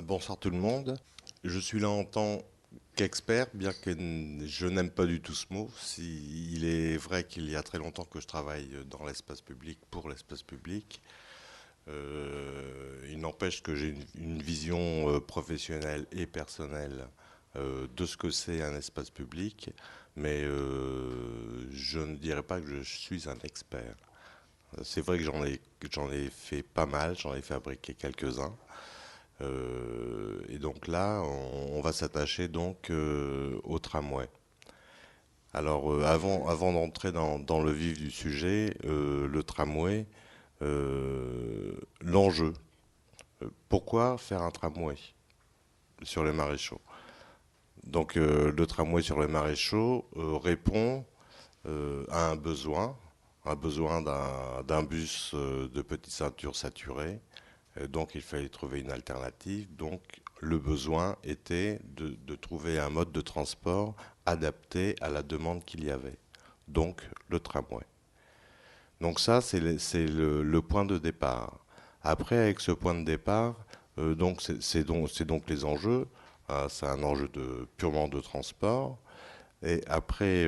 Bonsoir tout le monde. Je suis là en tant qu'expert, bien que je n'aime pas du tout ce mot. Il est vrai qu'il y a très longtemps que je travaille dans l'espace public, pour l'espace public. Il n'empêche que j'ai une vision professionnelle et personnelle de ce que c'est un espace public, mais je ne dirais pas que je suis un expert. C'est vrai que j'en ai fait pas mal, j'en ai fabriqué quelques-uns. Et donc là, on va s'attacher donc au tramway. Alors avant d'entrer dans le vif du sujet, le tramway, l'enjeu. Pourquoi faire un tramway sur les maréchaux? Donc le tramway sur les maréchaux répond à un besoin d'un bus de petite ceinture saturée. Donc il fallait trouver une alternative. Donc le besoin était de trouver un mode de transport adapté à la demande qu'il y avait. Donc le tramway. Donc ça, le point de départ. Après, avec ce point de départ, donc c'est donc les enjeux. C'est un enjeu purement de transport. Et après,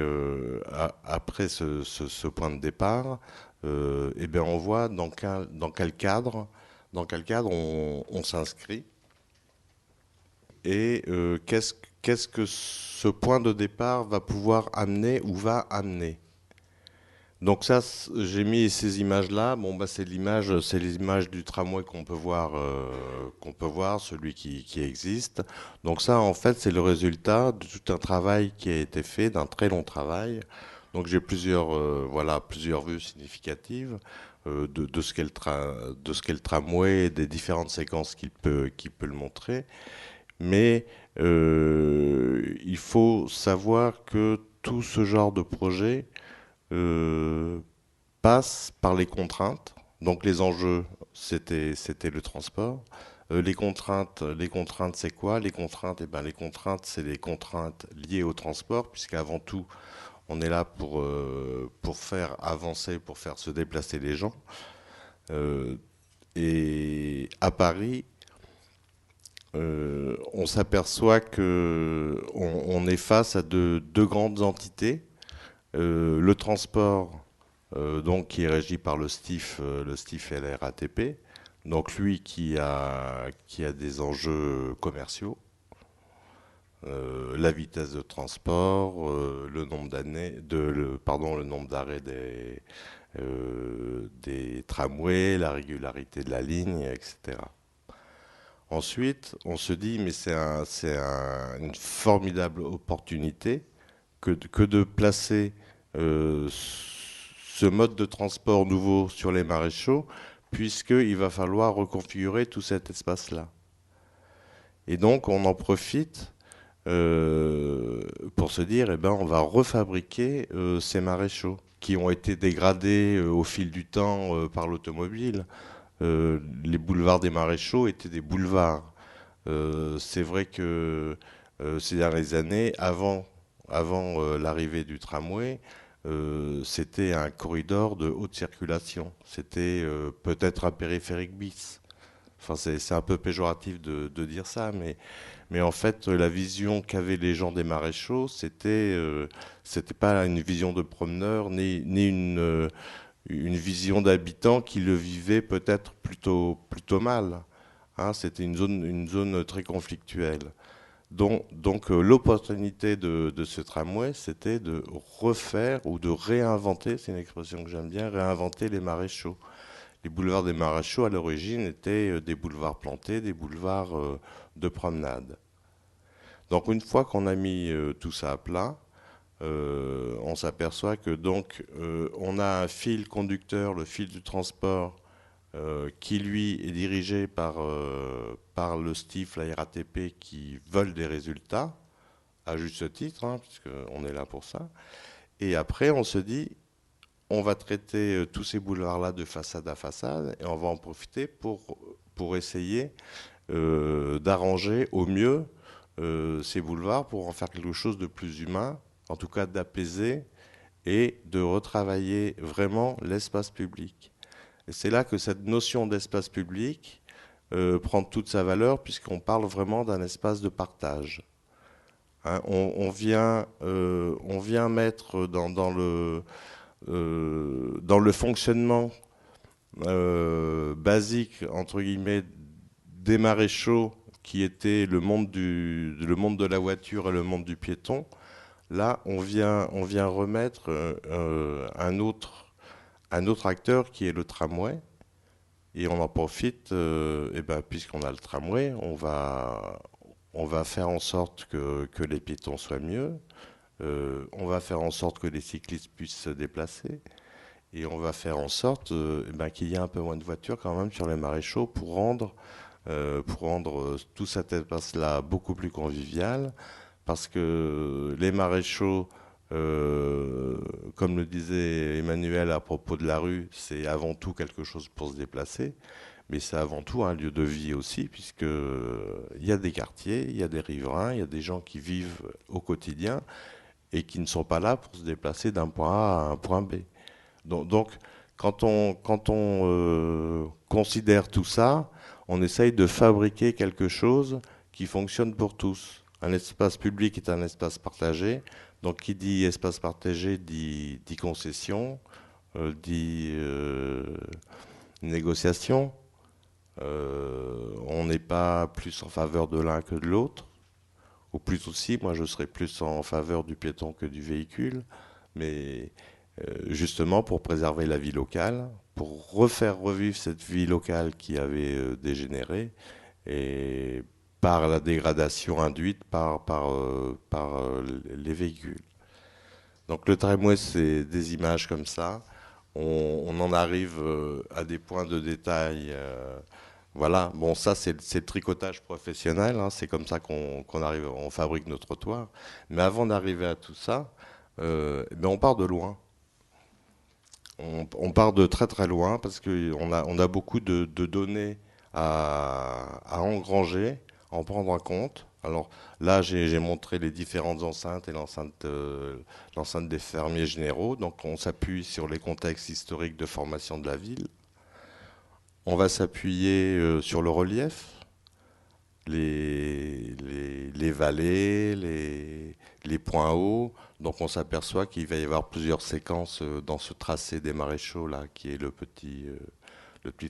après ce point de départ, eh bien on voit dans quel cadre on s'inscrit et qu'est-ce que ce point de départ va pouvoir amener ou va amener. Donc ça, j'ai mis ces images-là. Bon, bah, c'est les images du tramway qu'on peut voir, celui qui existe. Donc ça, en fait, c'est le résultat de tout un travail qui a été fait, d'un très long travail. Donc j'ai voilà, plusieurs vues significatives de ce qu'est de ce qu'est le tramway et des différentes séquences qu'il peut le montrer. Mais il faut savoir que tout ce genre de projet euh, passe par les contraintes. Donc les enjeux, c'était le transport. Les contraintes, c'est quoi? Les contraintes, eh ben, les contraintes, c'est les contraintes liées au transport, puisqu'avant tout, on est là pour faire avancer, pour faire se déplacer les gens. Euh, et à Paris, on s'aperçoit que on est face à deux grandes entités. Le transport, donc, qui est régi par le STIF et la RATP. Donc lui qui a des enjeux commerciaux, la vitesse de transport, le nombre le nombre d'arrêts des tramways, la régularité de la ligne, etc. Ensuite, on se dit, mais une formidable opportunité que de placer ce mode de transport nouveau sur les maréchaux, puisqu'il va falloir reconfigurer tout cet espace-là. Et donc, on en profite pour se dire, eh ben, on va refabriquer ces maréchaux qui ont été dégradés au fil du temps par l'automobile. Les boulevards des maréchaux étaient des boulevards. C'est vrai que ces dernières années, avant l'arrivée du tramway, c'était un corridor de haute circulation. C'était peut-être un périphérique bis. Enfin, c'est un peu péjoratif de dire ça, mais en fait, la vision qu'avaient les gens des maréchaux, c'était pas une vision de promeneur, ni une vision d'habitant qui le vivait peut-être plutôt mal. Hein, c'était une zone très conflictuelle. Donc l'opportunité de ce tramway, c'était de refaire ou de réinventer, c'est une expression que j'aime bien, réinventer les maréchaux. Les boulevards des maréchaux, à l'origine, étaient des boulevards plantés, des boulevards de promenade. Donc une fois qu'on a mis tout ça à plat, on s'aperçoit que donc on a un fil conducteur, le fil du transport, qui lui est dirigé par le STIF, la RATP, qui veulent des résultats, à juste titre, hein, puisqu'on est là pour ça. Et après, on se dit, on va traiter tous ces boulevards-là de façade à façade, et on va en profiter pour essayer d'arranger au mieux ces boulevards pour en faire quelque chose de plus humain, en tout cas d'apaiser et de retravailler vraiment l'espace public. Et c'est là que cette notion d'espace public prendre toute sa valeur puisqu'on parle vraiment d'un espace de partage. Hein, on vient mettre dans le fonctionnement basique, entre guillemets, des maréchaux qui étaient le monde de la voiture et le monde du piéton. Là, on vient remettre un autre acteur qui est le tramway. Et on en profite, eh ben, puisqu'on a le tramway, on va faire en sorte que les piétons soient mieux, on va faire en sorte que les cyclistes puissent se déplacer, et on va faire en sorte eh ben, qu'il y ait un peu moins de voitures quand même sur les maréchaux pour rendre tout cet espace-là beaucoup plus convivial, parce que les maréchaux, comme le disait Emmanuel à propos de la rue, c'est avant tout quelque chose pour se déplacer, mais c'est avant tout un lieu de vie aussi, puisque il y a des quartiers, il y a des riverains, il y a des gens qui vivent au quotidien et qui ne sont pas là pour se déplacer d'un point A à un point B. Donc, quand on considère tout ça, on essaye de fabriquer quelque chose qui fonctionne pour tous. Un espace public est un espace partagé. Donc, qui dit espace partagé dit concession, dit négociation. On n'est pas plus en faveur de l'un que de l'autre. Ou plus aussi, moi je serais plus en faveur du piéton que du véhicule. Mais justement pour préserver la vie locale, pour refaire revivre cette vie locale qui avait dégénéré et par la dégradation induite par les véhicules. Donc le tramway, c'est des images comme ça. On en arrive à des points de détail. Voilà, bon ça c'est le tricotage professionnel, hein, c'est comme ça qu'on arrive, on fabrique nos trottoirs. Mais avant d'arriver à tout ça, eh ben on part de loin. On part de très très loin parce on a beaucoup de données à engranger, à en prendre en compte. Alors là, j'ai montré les différentes enceintes et l'enceinte des fermiers généraux. Donc on s'appuie sur les contextes historiques de formation de la ville. On va s'appuyer sur le relief, les vallées, les points hauts. Donc on s'aperçoit qu'il va y avoir plusieurs séquences dans ce tracé des maréchaux là, qui est le petit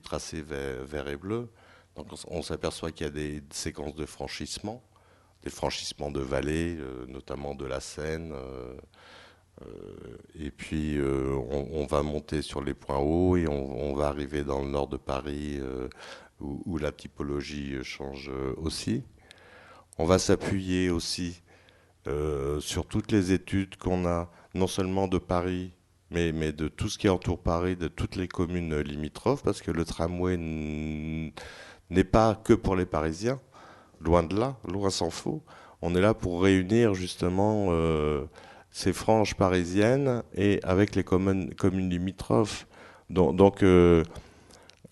tracé vert et bleu. Donc on s'aperçoit qu'il y a des séquences de franchissement, des franchissements de vallées, notamment de la Seine. Et puis on va monter sur les points hauts et on va arriver dans le nord de Paris où la typologie change aussi. On va s'appuyer aussi sur toutes les études qu'on a, non seulement de Paris, mais de tout ce qui entoure Paris, de toutes les communes limitrophes, parce que le tramway n'est pas que pour les Parisiens, loin de là, loin s'en faut. On est là pour réunir justement ces franges parisiennes et avec les communes limitrophes.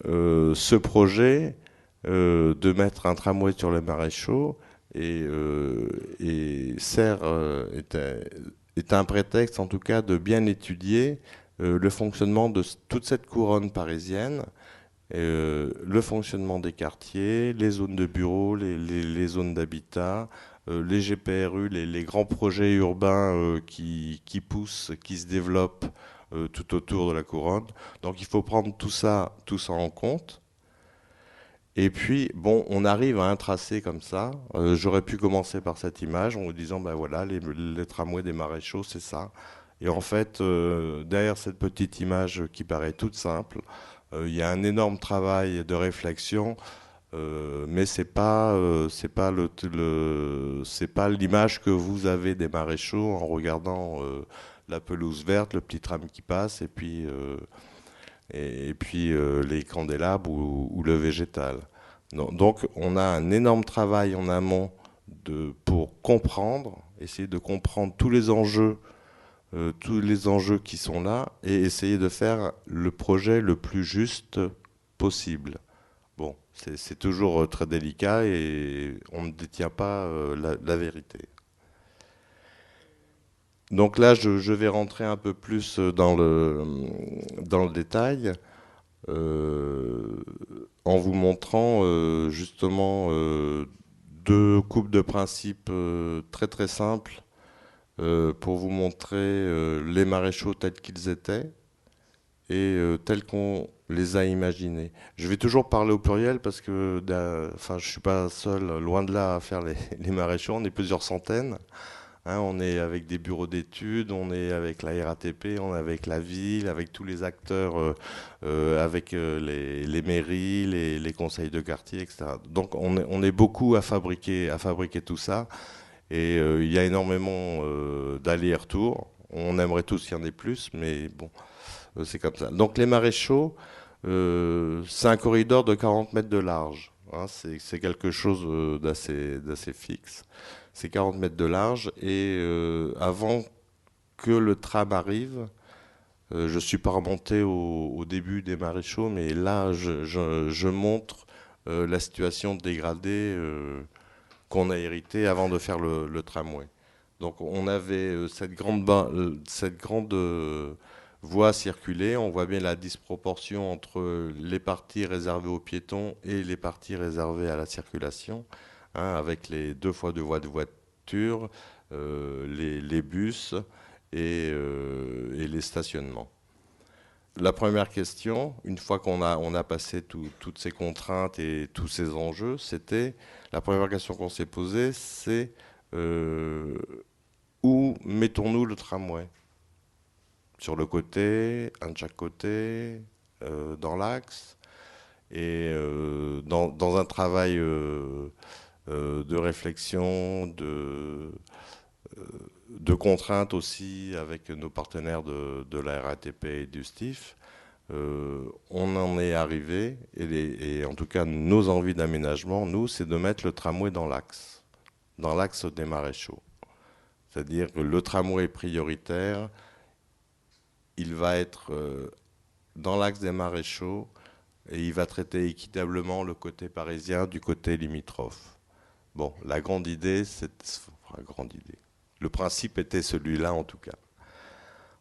Ce projet de mettre un tramway sur le Maréchaux et est un prétexte en tout cas de bien étudier le fonctionnement de toute cette couronne parisienne, le fonctionnement des quartiers, les zones de bureaux, les zones d'habitat, les GPRU, les grands projets urbains qui poussent, qui se développent tout autour de la couronne. Donc il faut prendre tout ça en compte. Et puis, bon, on arrive à un tracé comme ça. J'aurais pu commencer par cette image en vous disant, ben voilà, les tramways des maréchaux, c'est ça. Et en fait, derrière cette petite image qui paraît toute simple, il y a un énorme travail de réflexion, mais c'est pas c'est pas l'image que vous avez des maréchaux en regardant la pelouse verte, le petit tram qui passe, et puis les candélabres ou le végétal. Donc on a un énorme travail en amont pour comprendre, essayer de comprendre tous les enjeux qui sont là et essayer de faire le projet le plus juste possible. Bon, c'est toujours très délicat et on ne détient pas la vérité. Donc là, je vais rentrer un peu plus dans le détail. Euh, en vous montrant justement deux coupes de principe très très simples pour vous montrer les maréchaux tels qu'ils étaient et tels qu'on les a imaginés. Je vais toujours parler au pluriel parce que enfin, je ne suis pas seul, loin de là, à faire les maréchaux. On est plusieurs centaines. Hein, on est avec des bureaux d'études, on est avec la RATP, on est avec la ville, avec tous les acteurs, avec les mairies, les conseils de quartier, etc. Donc on est beaucoup à fabriquer tout ça. Et il y a énormément d'allers-retours. On aimerait tous qu'il y en ait plus, mais bon, c'est comme ça. Donc les maréchaux, c'est un corridor de 40 mètres de large. Hein, c'est quelque chose d'assez fixe. C'est 40 mètres de large et avant que le tram arrive, je ne suis pas remonté au début des maréchaux, mais là je montre la situation dégradée qu'on a héritée avant de faire le tramway. Donc on avait cette grande voie circulée. On voit bien la disproportion entre les parties réservées aux piétons et les parties réservées à la circulation, hein, avec les 2 fois 2 voies de voiture, les bus et les stationnements. La première question, une fois on a passé toutes ces contraintes et tous ces enjeux, la première question qu'on s'est posée, c'est euh, où mettons-nous le tramway? Sur le côté, un de chaque côté, dans l'axe, et dans un travail de réflexion, de contraintes aussi avec nos partenaires de la RATP et du STIF. On en est arrivé, et en tout cas nos envies d'aménagement, nous, c'est de mettre le tramway dans l'axe des maréchaux. C'est-à-dire que le tramway prioritaire, il va être dans l'axe des maréchaux et il va traiter équitablement le côté parisien du côté limitrophe. Bon, la grande idée, enfin, grande idée. Le principe était celui-là en tout cas.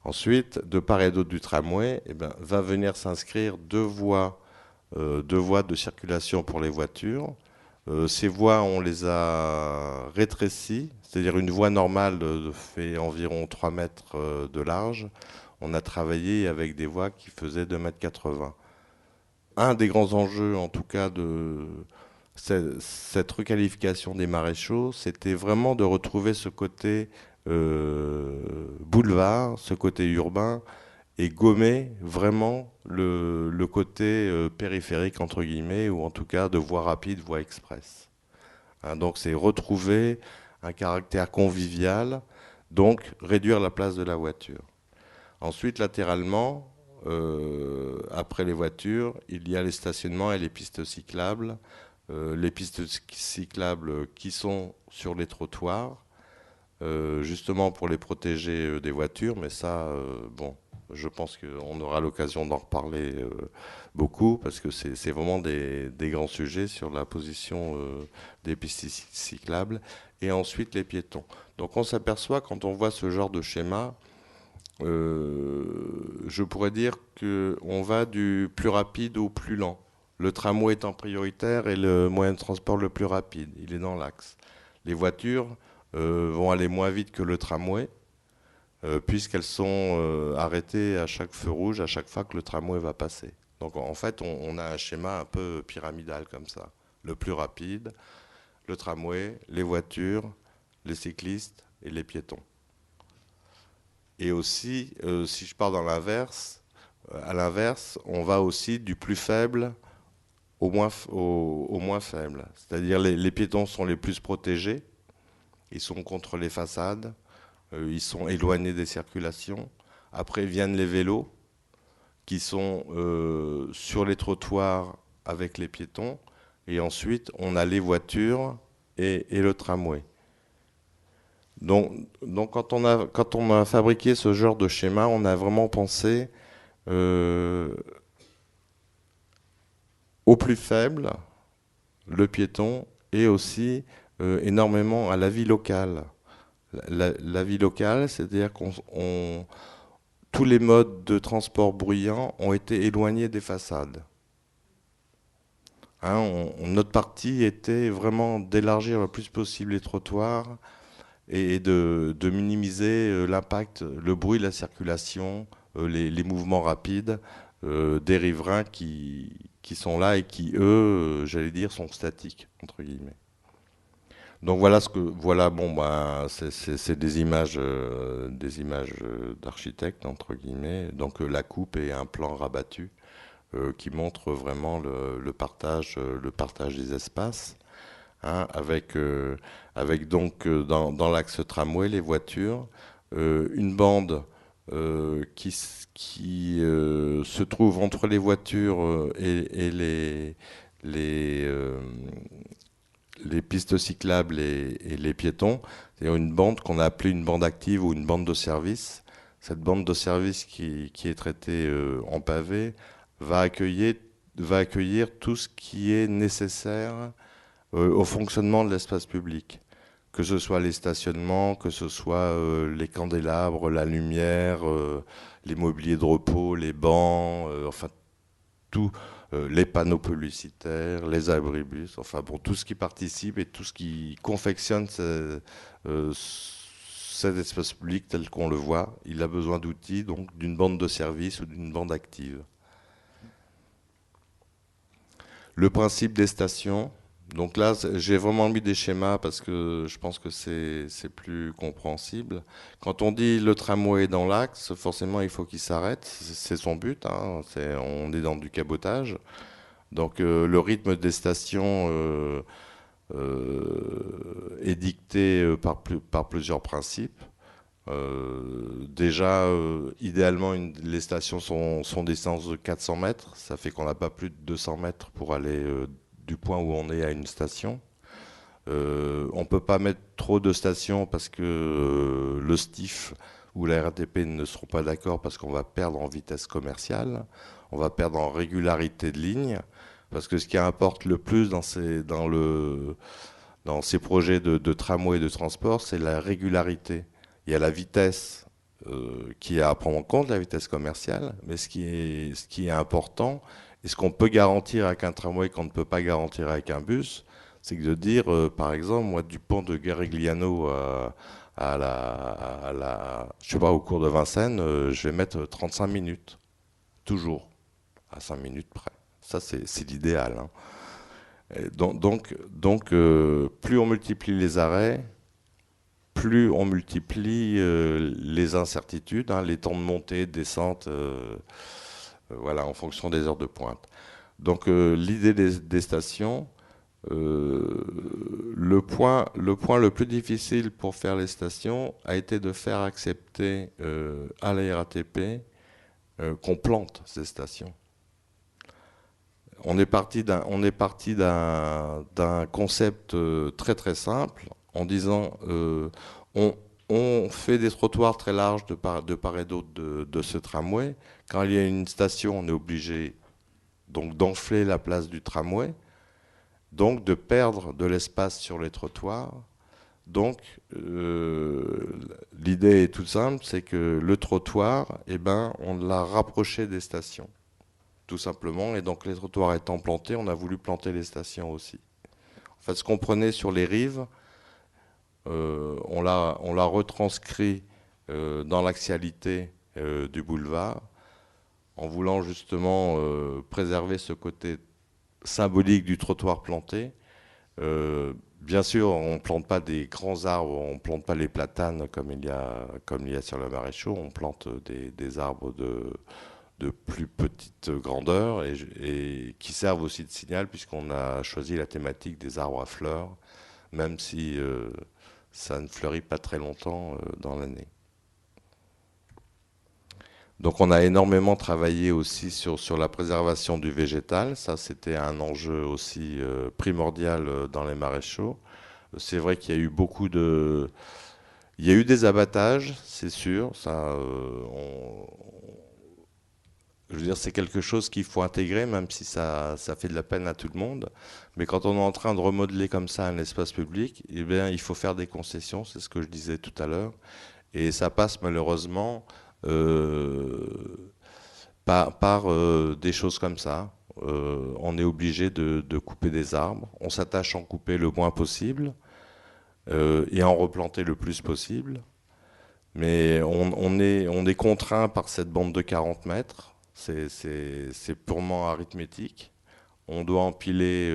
Ensuite, de part et d'autre du tramway, eh ben, va venir s'inscrire deux voies de circulation pour les voitures. Ces voies, on les a rétrécies, c'est-à-dire une voie normale fait environ 3 mètres de large. On a travaillé avec des voies qui faisaient 2,80 m. Un des grands enjeux, en tout cas, de cette requalification des maréchaux, c'était vraiment de retrouver ce côté boulevard, ce côté urbain, et gommer vraiment le côté périphérique, entre guillemets, ou en tout cas de voie rapide, voie express. Hein, donc c'est retrouver un caractère convivial, donc réduire la place de la voiture. Ensuite, latéralement, après les voitures, il y a les stationnements et les pistes cyclables. Les pistes cyclables qui sont sur les trottoirs, justement pour les protéger des voitures, mais ça, bon, je pense qu'on aura l'occasion d'en reparler beaucoup, parce que c'est vraiment des grands sujets sur la position des pistes cyclables, et ensuite les piétons. Donc on s'aperçoit quand on voit ce genre de schéma, je pourrais dire qu'on va du plus rapide au plus lent. Le tramway étant prioritaire et le moyen de transport le plus rapide, il est dans l'axe. Les voitures vont aller moins vite que le tramway, puisqu'elles sont arrêtées à chaque feu rouge, à chaque fois que le tramway va passer. Donc en fait, on a un schéma un peu pyramidal comme ça. Le plus rapide, le tramway, les voitures, les cyclistes et les piétons. Et aussi, si je pars dans l'inverse, à l'inverse, on va aussi du plus faible au moins faible. C'est-à-dire les piétons sont les plus protégés, ils sont contre les façades, ils sont éloignés des circulations. Après viennent les vélos qui sont sur les trottoirs avec les piétons. Et ensuite, on a les voitures et le tramway. Donc quand on a fabriqué ce genre de schéma, on a vraiment pensé euh, au plus faible, le piéton, et aussi énormément à la vie locale. La vie locale, c'est-à-dire tous les modes de transport bruyants ont été éloignés des façades. Hein, notre parti était vraiment d'élargir le plus possible les trottoirs et de minimiser l'impact, le bruit, la circulation, les mouvements rapides des riverains qui sont là et qui, eux, j'allais dire, sont statiques, entre guillemets. Donc voilà voilà, bon, ben, c'est des images d'architectes, entre guillemets. Donc la coupe et un plan rabattu qui montre vraiment le partage des espaces, hein, avec donc dans l'axe tramway les voitures, une bande qui se trouve entre les voitures et les, euh, les pistes cyclables et les piétons. C'est une bande qu'on a appelée une bande active ou une bande de service. Cette bande de service qui est traitée en pavé va accueillir, va accueillir tout ce qui est nécessaire au fonctionnement de l'espace public. Que ce soit les stationnements, que ce soit les candélabres, la lumière, les mobiliers de repos, les bancs, enfin tout, les panneaux publicitaires, les abribus, enfin bon, tout ce qui participe et tout ce qui confectionne cet espace public tel qu'on le voit, il a besoin d'outils, donc d'une bande de service ou d'une bande active. Le principe des stations. Donc là, j'ai vraiment mis des schémas parce que je pense que c'est plus compréhensible. Quand on dit le tramway est dans l'axe, forcément il faut qu'il s'arrête. C'est son but, hein. On est dans du cabotage. Donc le rythme des stations est dicté par plusieurs principes. Déjà, idéalement, les stations sont des distances de 400 mètres. Ça fait qu'on n'a pas plus de 200 mètres pour aller du point où on est à une station. On ne peut pas mettre trop de stations parce que le STIF ou la RATP ne seront pas d'accord parce qu'on va perdre en vitesse commerciale, on va perdre en régularité de ligne, parce que ce qui importe le plus dans ces projets de tramway et de transport, c'est la régularité. Il y a la vitesse qui est à prendre en compte, la vitesse commerciale, mais ce qui est important, et ce qu'on peut garantir avec un tramway qu'on ne peut pas garantir avec un bus, c'est que de dire, par exemple, moi, du pont de Garigliano je sais pas, au cours de Vincennes, je vais mettre 35 minutes, toujours, à 5 minutes près. Ça, c'est l'idéal, hein. Plus on multiplie les arrêts, plus on multiplie les incertitudes, hein, les temps de montée, de descente, voilà, en fonction des heures de pointe. Donc l'idée des stations, le point le plus difficile pour faire les stations a été de faire accepter à la RATP qu'on plante ces stations. On est parti d'un concept très très simple en disant on, on fait des trottoirs très larges de part et d'autre de ce tramway. Quand il y a une station, on est obligé donc d'enfler la place du tramway, donc de perdre de l'espace sur les trottoirs. Donc l'idée est toute simple, c'est que le trottoir, eh ben, on l'a rapproché des stations, tout simplement. Et donc les trottoirs étant plantés, on a voulu planter les stations aussi. En fait, ce qu'on prenait sur les rives, on l'a retranscrit dans l'axialité du boulevard, en voulant justement préserver ce côté symbolique du trottoir planté. Bien sûr, on ne plante pas des grands arbres, on ne plante pas les platanes comme il y a sur le Maréchaux, on plante des arbres de plus petite grandeur et qui servent aussi de signal puisqu'on a choisi la thématique des arbres à fleurs, même si ça ne fleurit pas très longtemps dans l'année. Donc on a énormément travaillé aussi sur la préservation du végétal. Ça, c'était un enjeu aussi primordial dans les maréchaux. C'est vrai qu'il y a eu il y a eu des abattages, c'est sûr. Je veux dire, c'est quelque chose qu'il faut intégrer, même si ça fait de la peine à tout le monde. Mais quand on est en train de remodeler comme ça un espace public, eh bien, il faut faire des concessions, c'est ce que je disais tout à l'heure. Et ça passe malheureusement euh, par des choses comme ça. on est obligé de couper des arbres. On s'attache à en couper le moins possible et à en replanter le plus possible. Mais on est contraint par cette bande de 40 mètres. C'est purement arithmétique. On doit empiler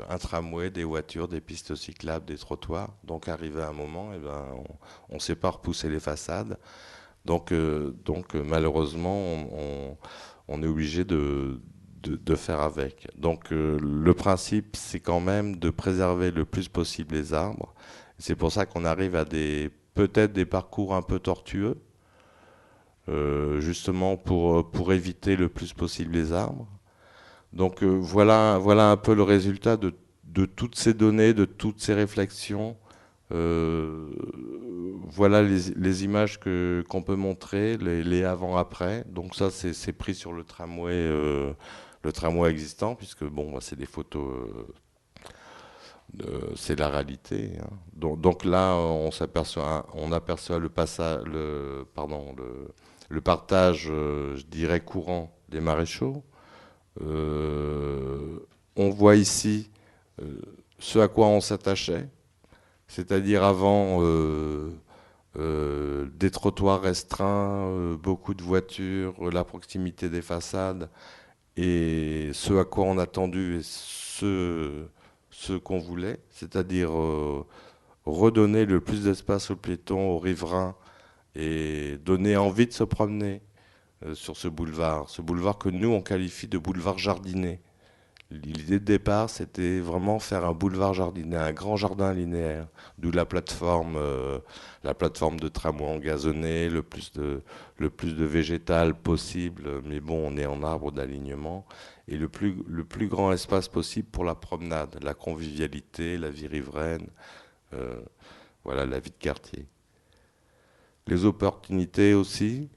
un tramway, des voitures, des pistes cyclables, des trottoirs. Donc, arrivé à un moment, eh ben, on ne sait pas repousser les façades. Donc, malheureusement, on est obligé de faire avec. Donc, le principe, c'est quand même de préserver le plus possible les arbres. C'est pour ça qu'on arrive à peut-être des parcours un peu tortueux, justement pour éviter le plus possible les arbres. Donc, voilà un peu le résultat de toutes ces données, de toutes ces réflexions. Euh, voilà les images qu'on peut montrer, les avant-après. Donc ça, c'est pris sur le tramway existant, puisque bon, bah, c'est des photos, c'est la réalité, hein. Donc là, on aperçoit le partage, je dirais courant des maréchaux. On voit ici euh, ce à quoi on s'attachait, c'est-à-dire avant des trottoirs restreints, beaucoup de voitures, la proximité des façades, et ce à quoi on a tendu et ce qu'on voulait, c'est-à-dire redonner le plus d'espace aux piétons, aux riverains, et donner envie de se promener sur ce boulevard que nous on qualifie de boulevard jardiné. L'idée de départ, c'était vraiment faire un boulevard jardiné, un grand jardin linéaire, d'où la plateforme de tramway engazonné, le plus de végétal possible, mais bon, on est en arbre d'alignement, et le plus grand espace possible pour la promenade, la convivialité, la vie riveraine, euh, voilà, la vie de quartier. Les opportunités aussi,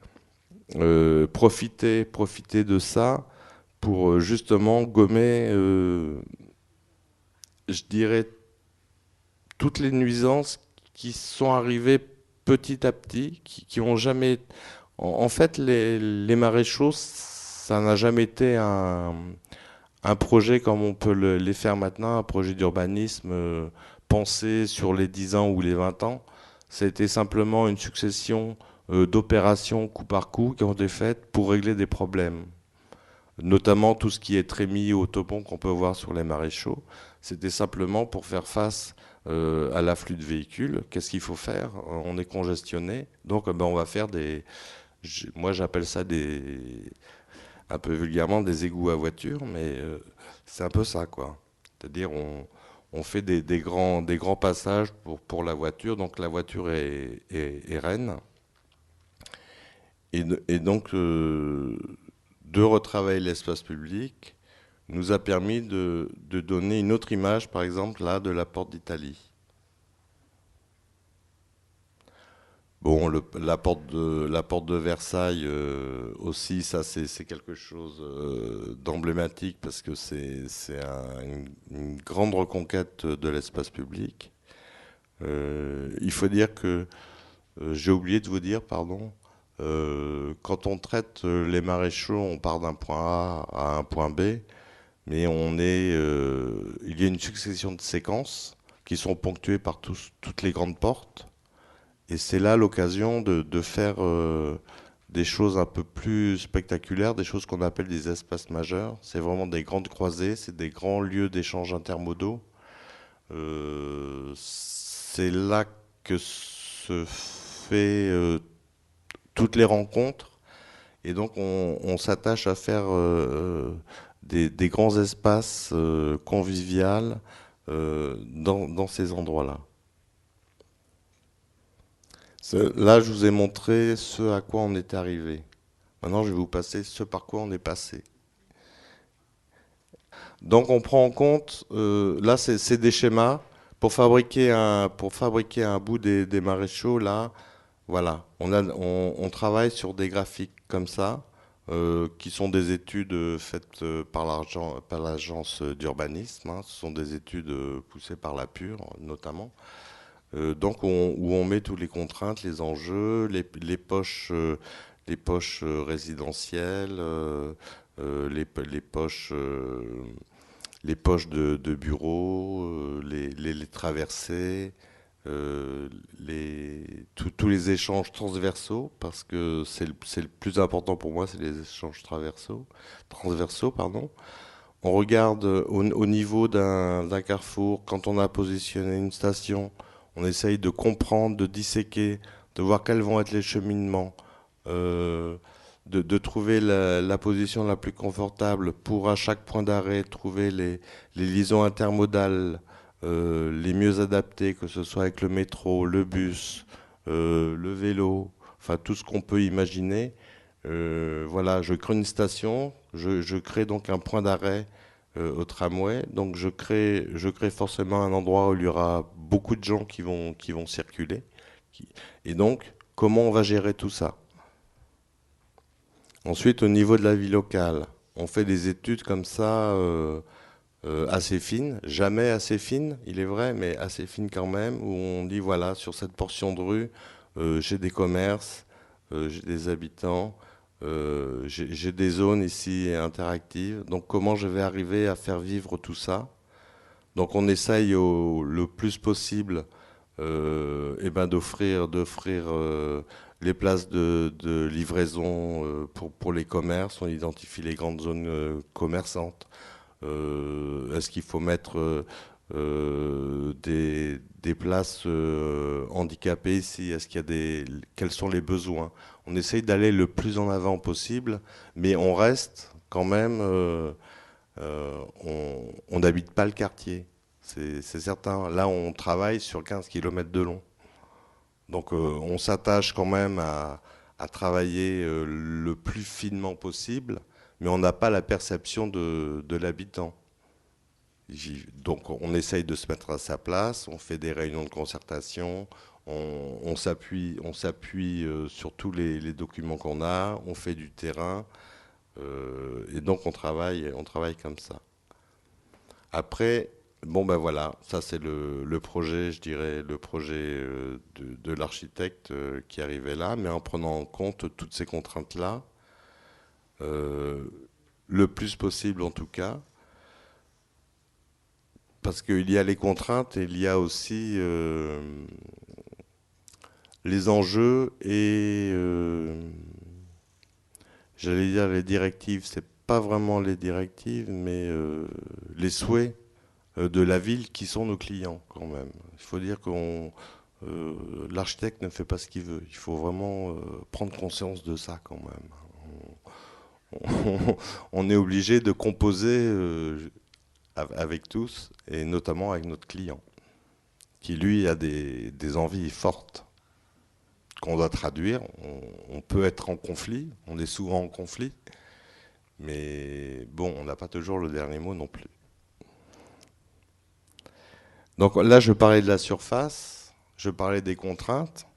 profiter de ça pour justement gommer, je dirais, toutes les nuisances qui sont arrivées petit à petit, qui ont jamais... En fait, les maréchaux, ça n'a jamais été un projet comme on peut les faire maintenant, un projet d'urbanisme pensé sur les 10 ans ou les 20 ans. C'était simplement une succession d'opérations coup par coup qui ont été faites pour régler des problèmes, notamment tout ce qui est trémie ou autopont qu'on peut voir sur les maréchaux. C'était simplement pour faire face à l'afflux de véhicules. Qu'est-ce qu'il faut faire? On est congestionné, donc ben, on va faire moi j'appelle ça un peu vulgairement des égouts à voiture, mais c'est un peu ça, quoi. C'est-à-dire on fait des grands passages pour la voiture, donc la voiture est reine. Et donc, de retravailler l'espace public nous a permis de donner une autre image, par exemple, là, de la porte d'Italie. Bon, la porte de Versailles aussi, ça c'est quelque chose d'emblématique parce que une grande reconquête de l'espace public. Il faut dire que, j'ai oublié de vous dire, pardon, quand on traite les maréchaux, on part d'un point A à un point B, mais il y a une succession de séquences qui sont ponctuées par toutes les grandes portes. Et c'est là l'occasion de faire des choses un peu plus spectaculaires, des choses qu'on appelle des espaces majeurs. C'est vraiment des grandes croisées, c'est des grands lieux d'échange intermodaux. C'est là que se fait toutes les rencontres. Et donc on s'attache à faire des grands espaces conviviaux dans ces endroits-là. Là, je vous ai montré ce à quoi on est arrivé. Maintenant, je vais vous passer ce par quoi on est passé. Donc, on prend en compte, là, c'est des schémas pour fabriquer un bout des maréchaux. Là, voilà, on travaille sur des graphiques comme ça, qui sont des études faites par l'agence d'urbanisme, hein. Ce sont des études poussées par la PUR, notamment. Donc où on met toutes les contraintes, les enjeux, les poches résidentielles, les poches, les poches de bureau, les traversées, euh, tous les échanges transversaux, parce que c'est le plus important pour moi, c'est les échanges transversaux, pardon. On regarde au niveau d'un carrefour, quand on a positionné une station, on essaye de comprendre, de disséquer, de voir quels vont être les cheminements, euh, de trouver la position la plus confortable pour à chaque point d'arrêt trouver les liaisons intermodales les mieux adaptées, que ce soit avec le métro, le bus, le vélo, enfin tout ce qu'on peut imaginer. Voilà, je crée une station, je crée donc un point d'arrêt au tramway. Donc je crée forcément un endroit où il y aura beaucoup de gens qui vont circuler. Et donc, comment on va gérer tout ça? Ensuite, au niveau de la vie locale, on fait des études comme ça assez fines, jamais assez fines, il est vrai, mais assez fines quand même, où on dit voilà, sur cette portion de rue, j'ai des commerces, j'ai des habitants, j'ai des zones ici interactives. Donc comment je vais arriver à faire vivre tout ça? Donc on essaye le plus possible eh ben d'offrir les places de livraison pour les commerces. On identifie les grandes zones commerçantes. Est-ce qu'il faut mettre des places handicapées ici? Est-ce qu'il y a quels sont les besoins? On essaye d'aller le plus en avant possible, mais on reste quand même. On n'habite pas le quartier, c'est certain. Là, on travaille sur 15 kilomètres de long. Donc, on s'attache quand même à travailler le plus finement possible, mais on n'a pas la perception de l'habitant. Donc on essaye de se mettre à sa place, on fait des réunions de concertation, on s'appuie sur tous les documents qu'on a, on fait du terrain, et donc on travaille comme ça. Après, bon ben voilà, ça c'est le projet, je dirais, le projet de l'architecte qui arrivait là, mais en prenant en compte toutes ces contraintes-là, euh, le plus possible en tout cas. Parce qu'il y a les contraintes et il y a aussi les enjeux et j'allais dire les directives. C'est pas vraiment les directives, mais les souhaits de la ville qui sont nos clients quand même. Il faut dire qu'on l'architecte ne fait pas ce qu'il veut. Il faut vraiment prendre conscience de ça quand même. On est obligé de composer avec tous et notamment avec notre client, qui lui a des envies fortes qu'on doit traduire. On peut être en conflit, on est souvent en conflit, mais bon, on n'a pas toujours le dernier mot non plus. Donc là, je parlais de la surface, je parlais des contraintes,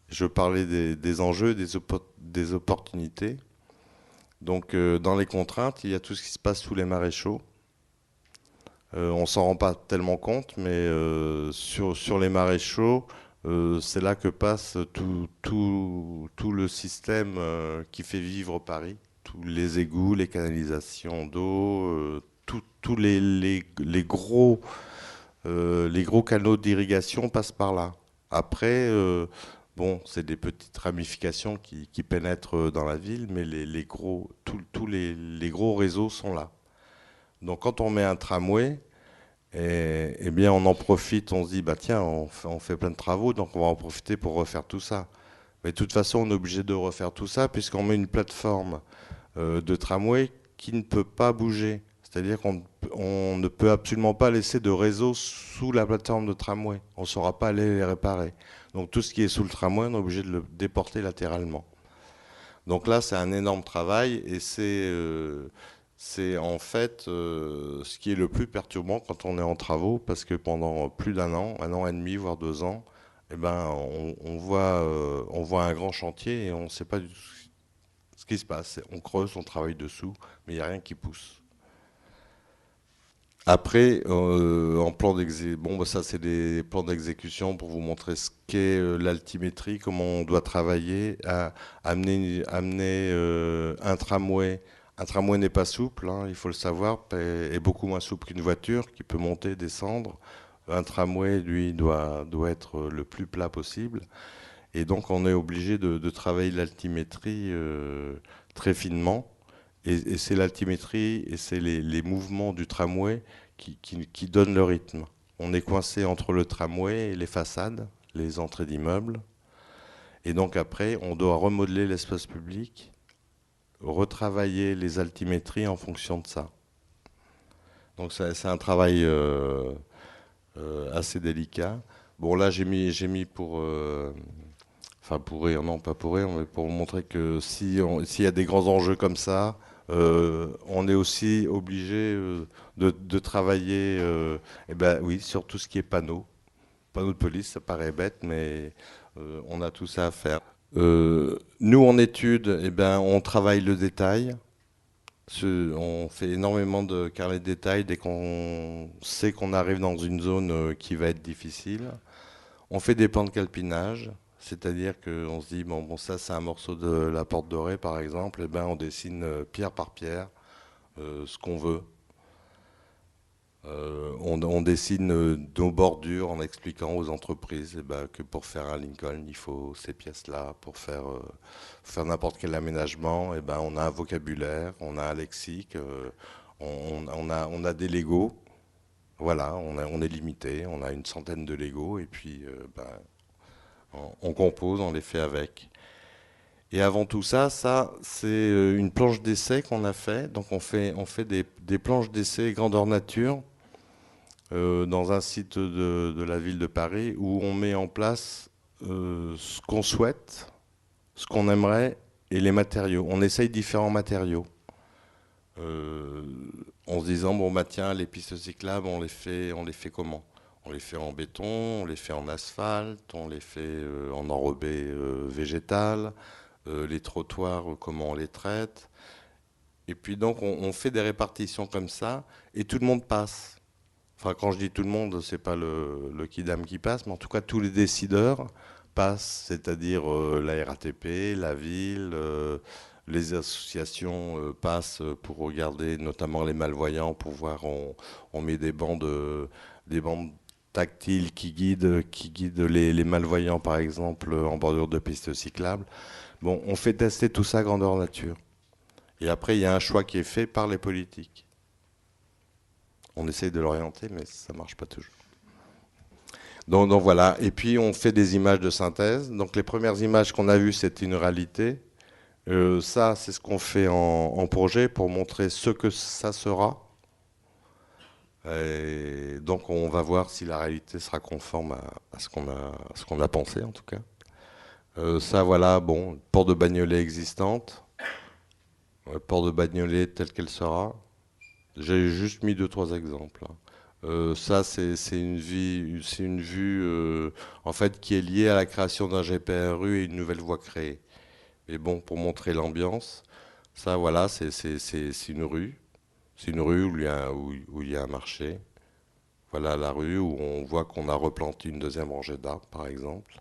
je parlais des enjeux, des opportunités. Donc dans les contraintes, il y a tout ce qui se passe sous les maréchaux. On s'en rend pas tellement compte, mais sur les maréchaux, c'est là que passe tout le système qui fait vivre Paris. Tous les égouts, les canalisations d'eau, tous les gros canaux d'irrigation passent par là. Après, bon, c'est des petites ramifications qui pénètrent dans la ville, mais tous les gros réseaux sont là. Donc quand on met un tramway, eh bien, on en profite, on se dit, bah tiens, on fait plein de travaux, donc on va en profiter pour refaire tout ça. Mais de toute façon, on est obligé de refaire tout ça puisqu'on met une plateforme de tramway qui ne peut pas bouger. C'est-à-dire on ne peut absolument pas laisser de réseau sous la plateforme de tramway. On ne saura pas aller les réparer. Donc tout ce qui est sous le tramway, on est obligé de le déporter latéralement. Donc là, c'est un énorme travail et c'est en fait ce qui est le plus perturbant quand on est en travaux parce que pendant plus un an et demi, voire 2 ans, eh ben, on voit un grand chantier et on ne sait pas du tout ce qui se passe. On creuse, on travaille dessous, mais il n'y a rien qui pousse. Après, en plan bon, bah, ça c'est des plans d'exécution pour vous montrer ce qu'est l'altimétrie, comment on doit travailler, amener un tramway Un tramway n'est pas souple, hein, il faut le savoir, est beaucoup moins souple qu'une voiture qui peut monter, descendre. Un tramway, lui, doit être le plus plat possible. Et donc, on est obligé de travailler l'altimétrie très finement. Et c'est l'altimétrie et c'est les mouvements du tramway qui donnent le rythme. On est coincé entre le tramway et les façades, les entrées d'immeubles. Et donc après, on doit remodeler l'espace public, retravailler les altimétries en fonction de ça. Donc c'est un travail assez délicat. Bon là j'ai mis pour enfin pour rire, non pas pour rire, mais pour montrer que s'il y a des grands enjeux comme ça, on est aussi obligé de travailler eh ben, oui, sur tout ce qui est panneaux. Panneaux de police, ça paraît bête, mais on a tout ça à faire. Nous, en études, eh ben, on travaille le détail. On fait énormément de carnet de détails dès qu'on sait qu'on arrive dans une zone qui va être difficile. On fait des plans de calpinage, c'est-à-dire qu'on se dit, bon ça c'est un morceau de la Porte Dorée par exemple, et ben on dessine pierre par pierre ce qu'on veut. On dessine nos bordures en expliquant aux entreprises eh ben, que pour faire un Lincoln, il faut ces pièces-là. Pour faire n'importe quel aménagement, eh ben, on a un vocabulaire, on a un lexique, on a des Legos. Voilà, on est limité, on a une centaine de Legos et puis ben, on compose, on les fait avec. Et avant tout ça, c'est une planche d'essai qu'on a fait. Donc on fait des planches d'essai grandeur nature dans un site de la ville de Paris où on met en place ce qu'on souhaite, ce qu'on aimerait et les matériaux. On essaye différents matériaux. Euh, en se disant, bon bah tiens, les pistes cyclables, on les fait comment? On les fait en béton, on les fait en asphalte, on les fait en enrobé végétal, les trottoirs, comment on les traite. Et puis donc on fait des répartitions comme ça et tout le monde passe. Enfin, quand je dis tout le monde, c'est pas le kidam qui passe, mais en tout cas tous les décideurs passent, c'est-à-dire la RATP, la ville, les associations passent pour regarder, notamment les malvoyants, pour voir. On met des bandes tactiles qui guident les malvoyants, par exemple, en bordure de pistes cyclables. Bon, on fait tester tout ça grandeur nature. Et après, il y a un choix qui est fait par les politiques. On essaye de l'orienter, mais ça marche pas toujours. Donc voilà. Et puis on fait des images de synthèse. Donc les premières images qu'on a vues, c'était une réalité. Ça, c'est ce qu'on fait en projet pour montrer ce que ça sera. Et donc on va voir si la réalité sera conforme à ce qu'on a pensé en tout cas. Ça, voilà, bon, port de Bagnolet existante, port de Bagnolet telle qu'elle sera. J'ai juste mis deux, trois exemples, hein. Ça, c'est une vue en fait qui est liée à la création d'un GPRU et une nouvelle voie créée. Mais bon, pour montrer l'ambiance, ça, voilà, c'est une rue. C'est une rue où il y a un marché. Voilà la rue où on voit qu'on a replanté une deuxième rangée d'arbres, par exemple.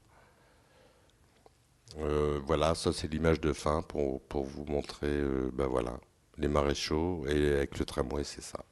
Voilà, ça c'est l'image de fin pour vous montrer, ben voilà, les maréchaux et avec le tramway, c'est ça.